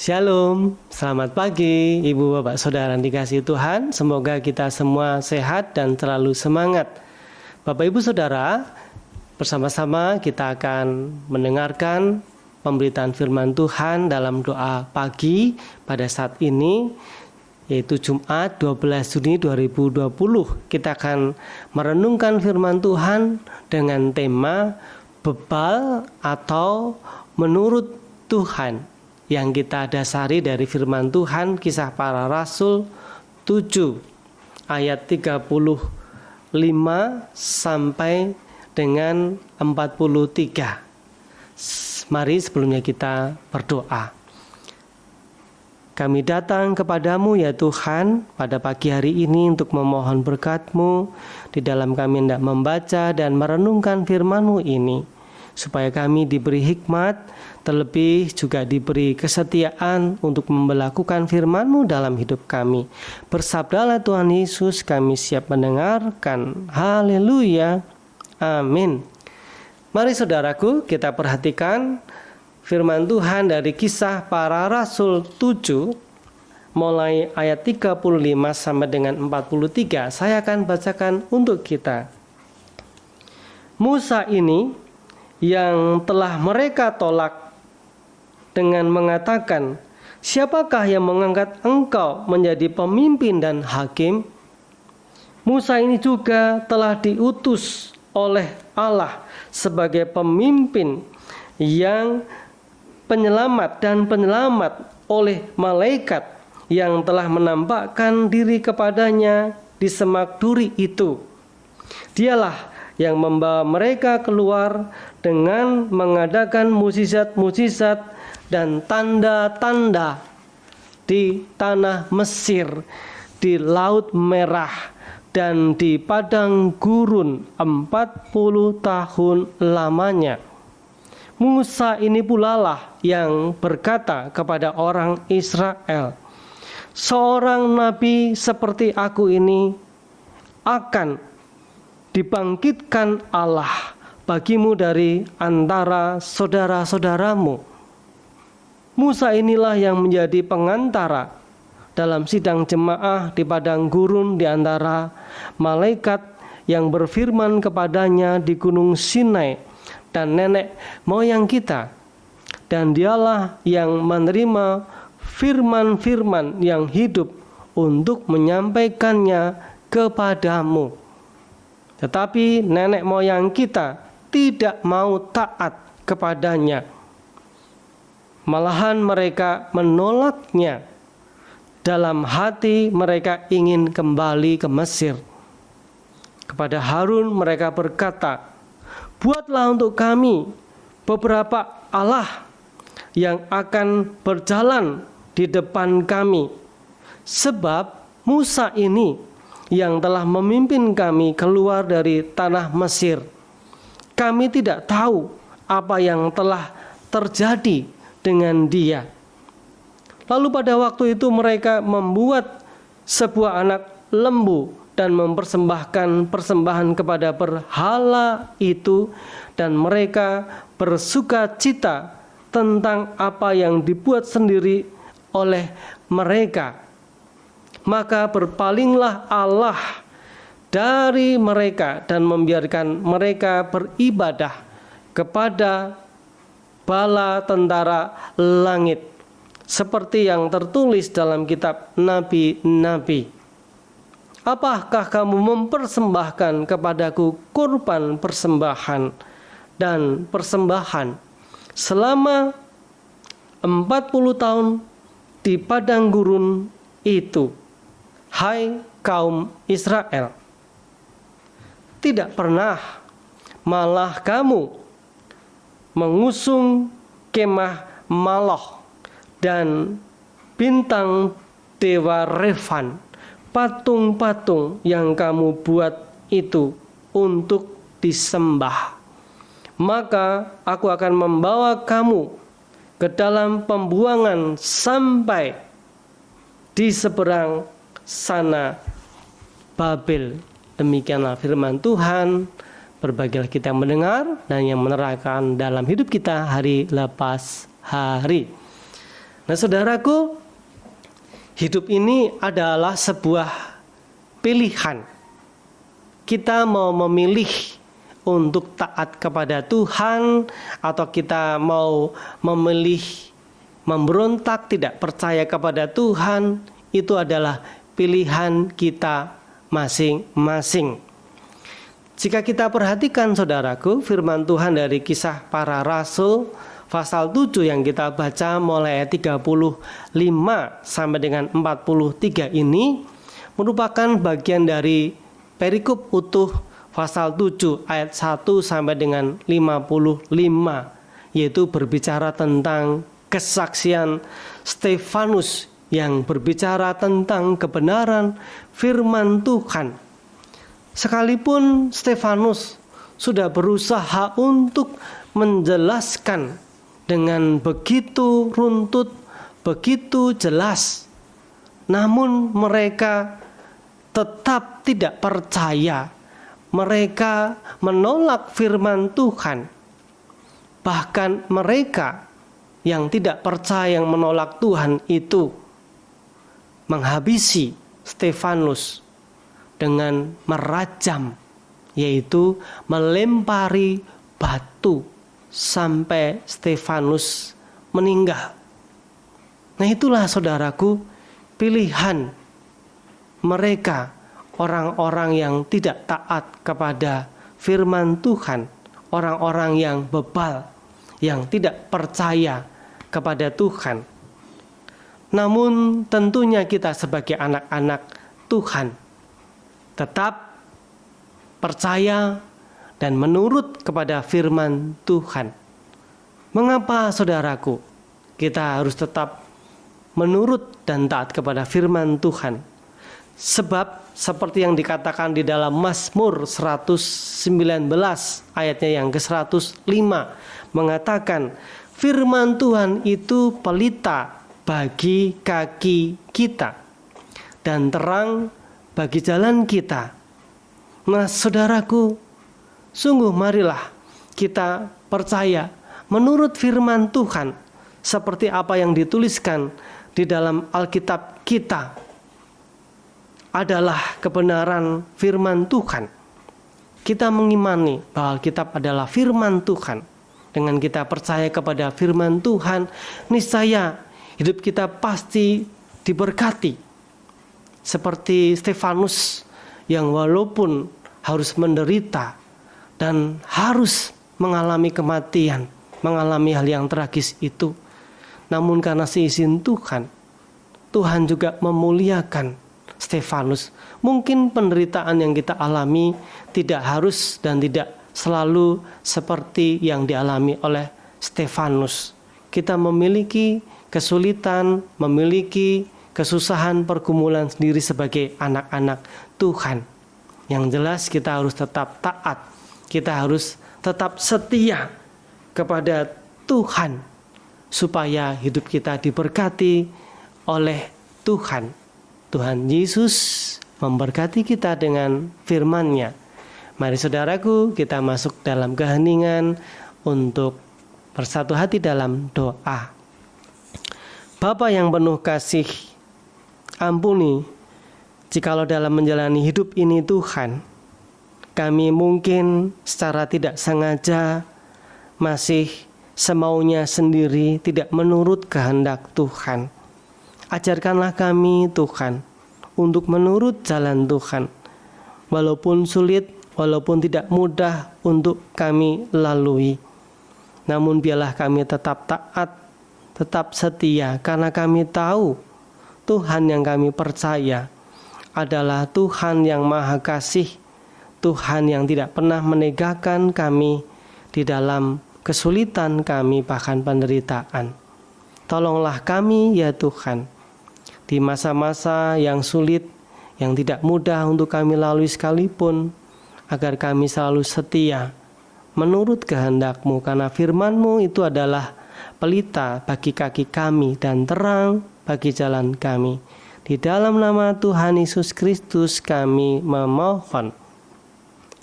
Shalom, selamat pagi Ibu Bapak Saudara yang dikasihi Tuhan. Semoga kita semua sehat dan selalu semangat. Bapak Ibu Saudara, bersama-sama kita akan mendengarkan pemberitaan firman Tuhan dalam doa pagi pada saat ini, yaitu Jumat 12 Juni 2020. Kita akan merenungkan firman Tuhan dengan tema bebal atau menurut Tuhan, yang kita dasari dari firman Tuhan Kisah Para Rasul 7 ayat 35 sampai dengan 43. Mari sebelumnya kita berdoa. Kami datang kepadamu ya Tuhan pada pagi hari ini untuk memohon berkat-Mu di dalam kami hendak membaca dan merenungkan firman-Mu ini, supaya kami diberi hikmat, terlebih juga diberi kesetiaan untuk melakukan firman-Mu dalam hidup kami. Bersabdalah Tuhan Yesus, kami siap mendengarkan. Haleluya. Amin. Mari saudaraku, kita perhatikan firman Tuhan dari Kisah Para Rasul 7, mulai ayat 35 sampai dengan 43. Saya akan bacakan untuk kita. Musa ini yang telah mereka tolak dengan mengatakan, "Siapakah yang mengangkat engkau menjadi pemimpin dan hakim?" Musa ini juga telah diutus oleh Allah sebagai pemimpin yang penyelamat dan penyelamat oleh malaikat yang telah menampakkan diri kepadanya di semak duri itu. Dialah yang membawa mereka keluar dengan mengadakan mukjizat-mukjizat dan tanda-tanda di tanah Mesir, di Laut Merah, dan di padang gurun 40 tahun lamanya. Musa ini pula lah yang berkata kepada orang Israel, "Seorang nabi seperti aku ini akan dibangkitkan Allah bagimu dari antara saudara-saudaramu." Musa inilah yang menjadi pengantara dalam sidang jemaah di padang gurun di antara malaikat yang berfirman kepadanya di gunung Sinai dan nenek moyang kita. Dan dialah yang menerima firman-firman yang hidup untuk menyampaikannya kepadamu. Tetapi nenek moyang kita tidak mau taat kepadanya. Malahan mereka menolaknya. Dalam hati mereka ingin kembali ke Mesir. Kepada Harun mereka berkata, "Buatlah untuk kami beberapa Allah yang akan berjalan di depan kami. Sebab Musa ini yang telah memimpin kami keluar dari tanah Mesir. Kami tidak tahu apa yang telah terjadi dengan dia." Lalu pada waktu itu mereka membuat sebuah anak lembu dan mempersembahkan persembahan kepada berhala itu, dan mereka bersuka cita tentang apa yang dibuat sendiri oleh mereka. Maka berpalinglah Allah dari mereka dan membiarkan mereka beribadah kepada bala tentara langit, seperti yang tertulis dalam kitab nabi-nabi. "Apakah kamu mempersembahkan kepadaku kurban persembahan dan persembahan selama 40 tahun di padang gurun itu, hai kaum Israel? Tidak pernah, malah kamu mengusung kemah Moloch dan bintang dewa Refan, patung-patung yang kamu buat itu untuk disembah. Maka aku akan membawa kamu ke dalam pembuangan sampai di seberang sana Babel." Demikianlah firman Tuhan. Berbahagialah kita yang mendengar dan yang menerapkan dalam hidup kita hari lepas hari. Nah, saudaraku, hidup ini adalah sebuah pilihan. Kita mau memilih untuk taat kepada Tuhan, atau kita mau memilih memberontak, tidak percaya kepada Tuhan. Itu adalah pilihan kita masing-masing. Jika kita perhatikan, saudaraku, firman Tuhan dari Kisah Para Rasul pasal 7 yang kita baca mulai ayat 35 sampai dengan 43 ini merupakan bagian dari perikop utuh pasal 7 ayat 1 sampai dengan 55, yaitu berbicara tentang kesaksian Stefanus yang berbicara tentang kebenaran firman Tuhan. Sekalipun Stefanus sudah berusaha untuk menjelaskan dengan begitu runtut, begitu jelas, namun mereka tetap tidak percaya. Mereka menolak firman Tuhan. Bahkan mereka yang tidak percaya, yang menolak Tuhan itu menghabisi Stefanus dengan merajam, yaitu melempari batu sampai Stefanus meninggal. Nah, itulah saudaraku pilihan mereka, orang-orang yang tidak taat kepada firman Tuhan, orang-orang yang bebal, yang tidak percaya kepada Tuhan. Namun tentunya kita sebagai anak-anak Tuhan tetap percaya dan menurut kepada firman Tuhan. Mengapa, saudaraku, kita harus tetap menurut dan taat kepada firman Tuhan? Sebab seperti yang dikatakan di dalam Mazmur 119 ayatnya yang ke-105 mengatakan, firman Tuhan itu pelita bagi kaki kita dan terang bagi jalan kita. Nah, saudaraku, sungguh marilah kita percaya menurut firman Tuhan seperti apa yang dituliskan di dalam Alkitab kita adalah kebenaran firman Tuhan. Kita mengimani bahwa Alkitab adalah firman Tuhan. Dengan kita percaya kepada firman Tuhan, niscaya hidup kita pasti diberkati. Seperti Stefanus yang walaupun harus menderita dan harus mengalami kematian, mengalami hal yang tragis itu, namun karena seizin Tuhan, Tuhan juga memuliakan Stefanus. Mungkin penderitaan yang kita alami tidak harus dan tidak selalu seperti yang dialami oleh Stefanus. Kita memiliki kesulitan, memiliki kesusahan, pergumulan sendiri sebagai anak-anak Tuhan. Yang jelas kita harus tetap taat, kita harus tetap setia kepada Tuhan supaya hidup kita diberkati oleh Tuhan. Tuhan Yesus memberkati kita dengan firman-Nya. Mari saudaraku, kita masuk dalam keheningan untuk bersatu hati dalam doa. Bapa yang penuh kasih, ampuni jikalau dalam menjalani hidup ini Tuhan, kami mungkin secara tidak sengaja masih semaunya sendiri, tidak menurut kehendak Tuhan. Ajarkanlah kami Tuhan untuk menurut jalan Tuhan, walaupun sulit, walaupun tidak mudah untuk kami lalui. Namun biarlah kami tetap taat, tetap setia, karena kami tahu Tuhan yang kami percaya adalah Tuhan yang Maha Kasih, Tuhan yang tidak pernah meninggalkan kami di dalam kesulitan kami, bahkan penderitaan. Tolonglah kami ya Tuhan, di masa-masa yang sulit, yang tidak mudah untuk kami lalui sekalipun, agar kami selalu setia menurut kehendak-Mu, karena firman-Mu itu adalah pelita bagi kaki kami dan terang bagi jalan kami. Di dalam nama Tuhan Yesus Kristus kami memohon.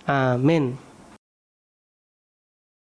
Amin.